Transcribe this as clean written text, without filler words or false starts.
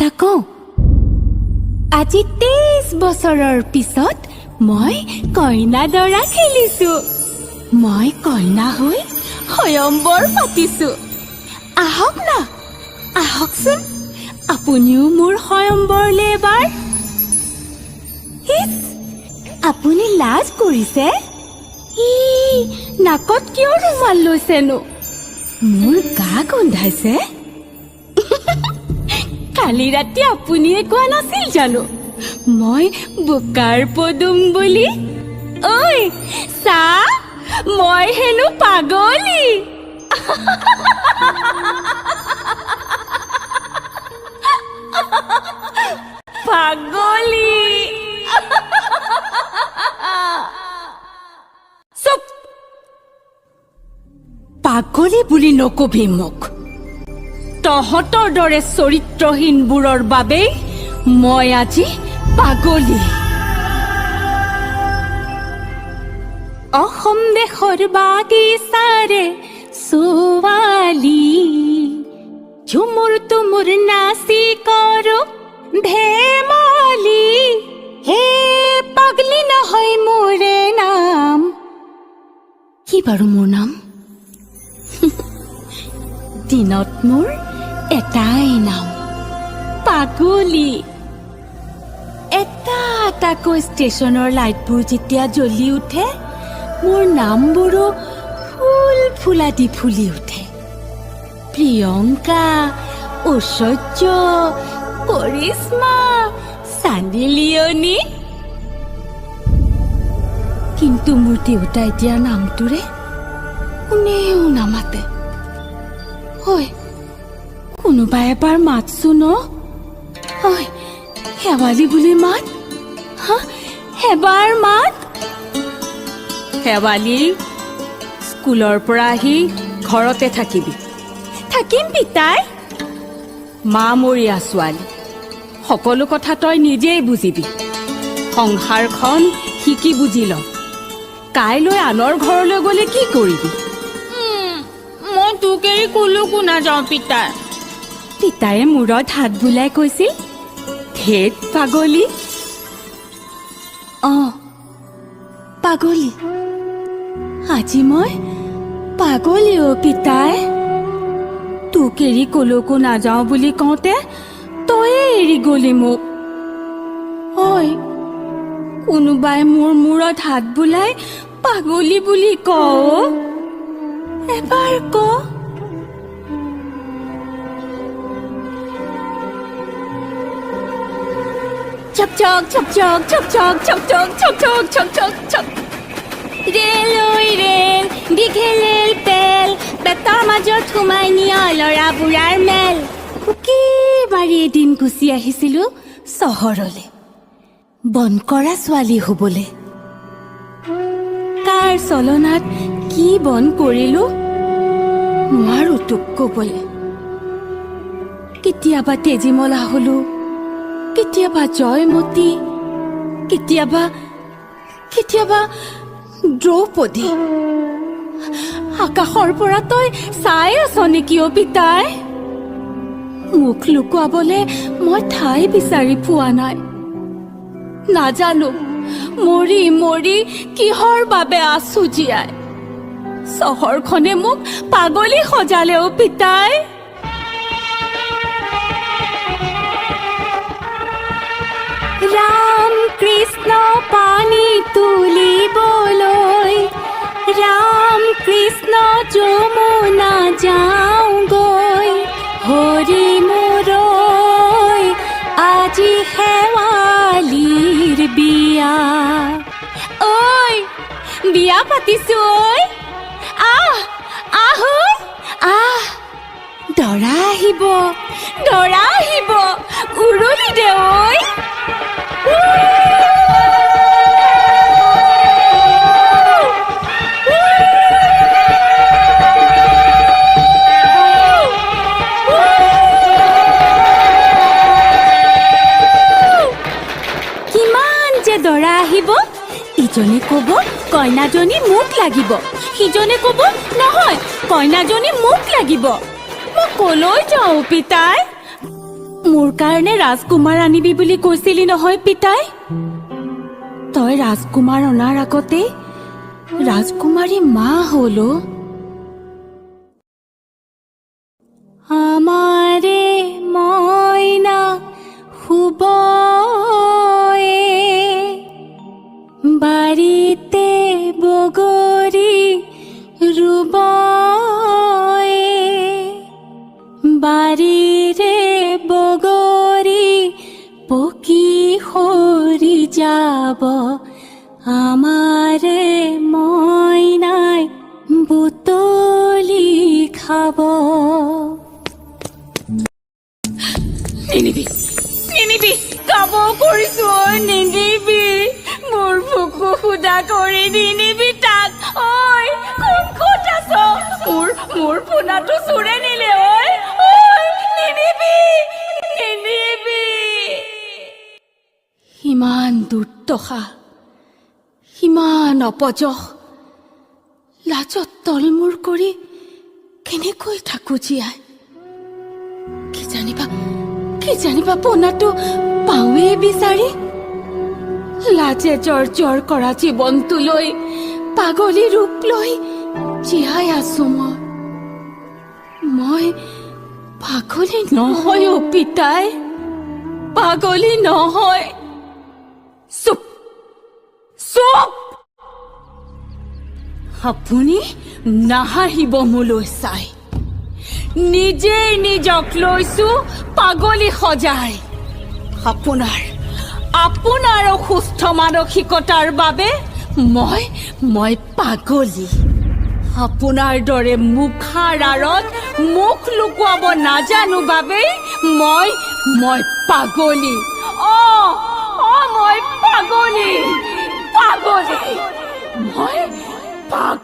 এটা কওঁ, আজি 23 বছৰৰ পিছত মই কইনা দৰা খেলিছো। মই কইনা হৈ স্বয়ম্বৰ পাতিছো। আহক না, আহকচোন, আপুনিও মোৰ স্বয়ম্বৰলে এবাৰ। আপুনি লাজ কৰিছে? নাকত কিয় ৰুমাল লৈছেনো? মোৰ গা গোন্ধাইছে। কালি ৰাতি আপুনিয়ে কোৱা নাছিল জানো মই বোকাৰ পদুম বুলি? ঐ চা, মই হেনো পাগলী। পাগলী। চুপ! পাগলী বুলি নকবি মোক। তহঁতৰ দৰে চৰিত্ৰহীনবোৰৰ বাবেই মই আজি পাগলী। অসম দেশৰ বাগিচাৰে ছোৱালী, ঝুমুৰ তুমুৰ নাচি কৰো ধেমালি। হে পাগলী নহয় মোৰে নাম। কি বাৰু মোৰ নাম? দিনত মোৰ এটাই নাম, পাগলী। এটা এটাকৈ ষ্টেচনৰ লাইটবোৰ যেতিয়া জ্বলি উঠে, মোৰ নামবোৰো ফুল ফুলাদি ফুলি উঠে। প্ৰিয়ংকা, ঐশ্বৰ্য, কৰিশ্মা, চান্দি লিয়নি। কিন্তু মোৰ দেউতাই দিয়া নামটোৰে কোনেও নামাতে। ঐ, কোনোবা এবাৰ মাতচোন। ঐ, শেৱালি বুলি মাত। এবাৰ মাত। শেৱালি, স্কুলৰ পৰা আহি ঘৰতে থাকিবি। থাকিম পিতাই। মা মৰিয়া ছোৱালী, সকলো কথা তই নিজেই বুজিবি। সংসাৰখন শিকি বুজি ল। কাইলৈ আনৰ ঘৰলৈ গ'লে কি কৰিবি? মই তোক এৰি কলৈকো নাযাওঁ পিতাই। পিতায়ে মূৰত হাত বুলাই কৈছিল, ধেত পাগলী। পাগলী। আজি মই পাগলী। পিতাই, তোক এৰি কলৈকো নাযাওঁ বুলি কওঁতে তয়ে এৰি গলি মোক। ঐ, কোনোবাই মোৰ মূৰত হাত বুলাই পাগলী বুলি কওঁ। এবাৰ ক। ছক ছক ছক ছক ছক ছক ছক ছক ছক ছক ছক ছক ছক। ৰেল ঐ ৰেল, দীঘেলেল পেল, পেটৰ মাজত সোমাই নিয়া ল'ৰা বুঢ়াৰ মেল। উকি মাৰি এদিন গুচি আহিছিলো চহৰলে, বন কৰা ছোৱালী হবলে। কাৰ চলনাত কি বন কৰিলো নোৱাৰো তোক কবলে। কেতিয়াবা তেজীমলা হলো, কেতিয়াবা জয়মতী, কেতিয়াবা দ্ৰৌপদী। আকাশৰ পৰা তই চাই আছ নেকি পিতাই? মুখ লুকুৱাবলে মই ঠাই বিচাৰি পোৱা নাই। নাজানো মৰি মৰি কিহৰ বাবে আছো জীয়াই। চহৰখনে মোক পাগলী সজালে পিতাই। ৰাম কৃষ্ণ পানী তুলিবলৈ, ৰাম কৃষ্ণ যমুনা যাওঁগৈ। হৰি মোৰৈ আজি শেৱালিৰ বিয়া। ঐ, বিয়া পাতিছো। ঐ আহ, আহ, আহ। দৰা আহিব, দৰা আহিব, উৰুলি দে। ঐ দৰা আহিব। ইজনে কব কইনাজনী মোক লাগিব, সিজনে কব নহয় কইনাজনী মোক লাগিব। মই কলৈ যাওঁ পিতাই? মোৰ কাৰণে ৰাজকুমাৰ আনিবি বুলি কৈছিলি নহয় পিতাই। তই ৰাজকুমাৰ অনাৰ আগতে ৰাজকুমাৰী মা হ'ল অ'। আমাৰে মইনা শুবয়ে বাৰীতে বগৰী ৰুবয়ে বাৰীৰে বগৰী পকি সৰি যাব আমাৰে মইনাই বুটলি খাব। নিনিবি নিনিবি, কাব কৰিছো ঐ, নিনিবি। মোৰ ভোকো সুদা কৰি নিনিবি তাক। ঐ কোন ক'ত আছ? মোৰ পোনাটো চোৰে নিলে ঐ। নিনিবি নিনিবি। সিমান দুৰ্দশা, সিমান অপযশ, লাজত তলমূৰ কৰি কেনেকৈ থাকো জীয়াই। কি জানিবা পোনাটো পাওঁৱে বিচাৰি। লাজে জৰ্জৰ কৰা জীৱনটো লৈ পাগলী ৰূপ লৈ জীয়াই আছো মই পাগলী নহয় অ' পিতাই, পাগলী নহয়। চুপ চুপ, আপুনি নাহাঁহিব মোলৈ চাই। নিজেই নিজক লৈছো পাগলী সজাই। আপোনাৰ অসুস্থ মানসিকতাৰ বাবে মই পাগলী। আপোনাৰ দৰে মুখাৰ আঁৰত মুখ লুকুৱাব নাজানো বাবেই মই পাগলী।